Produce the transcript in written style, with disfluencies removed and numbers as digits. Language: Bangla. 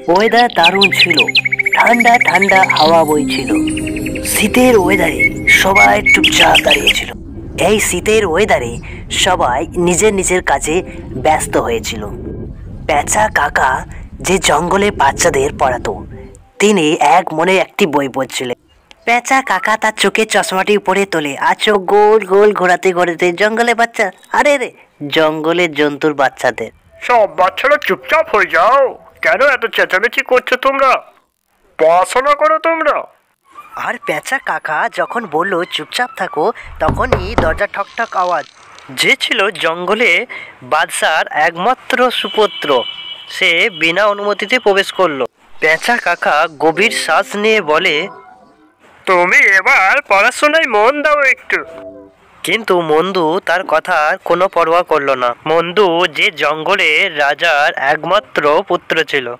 ওয়েদার দারুণ ছিল। ঠান্ডা ঠান্ডা হাওয়া বইছিল। শীতের ওয়েদারে সবাই চুপচাপ দাঁড়িয়েছিল। এই শীতের ওয়েদারে সবাই নিজের নিজের কাজে ব্যস্ত হয়েছিল। পেঁচা কাকা যে জঙ্গলে বাচ্চাদের পড়াতো, তিনি এক মনে একটি বই পড়ছিলেন। পেঁচা কাকা তার চোখে চশমাটি উপরে তোলে আর চোখ গোল গোল ঘোরাতে ঘোরাতে জঙ্গলে বাচ্চা, আরে রে, জঙ্গলের জন্তুর বাচ্চাদের। সব বাচ্চারা চুপচাপ হয়ে যাও। কেন এত চেঁচামেচি করছো তোমরা? পড়াশোনা করো তোমরা। আর পেঁচা কাকা যখন বলল চুপচাপ থাকো, তখনই দরজা ঠক ঠক আওয়াজ। যে ছিল জঙ্গলে বাদশার একমাত্র সুপুত্র, সে বিনা অনুমতিতে প্রবেশ করলো। পেঁচা কাকা গভীর শ্বাস নিয়ে বলে, তুমি এবার পড়াশোনায় মন দাও একটু। কিন্তু মন্দু তার কথার কোনো পরোয়া করলো না। মন্দু যে জঙ্গলের রাজার একমাত্র পুত্র ছিল।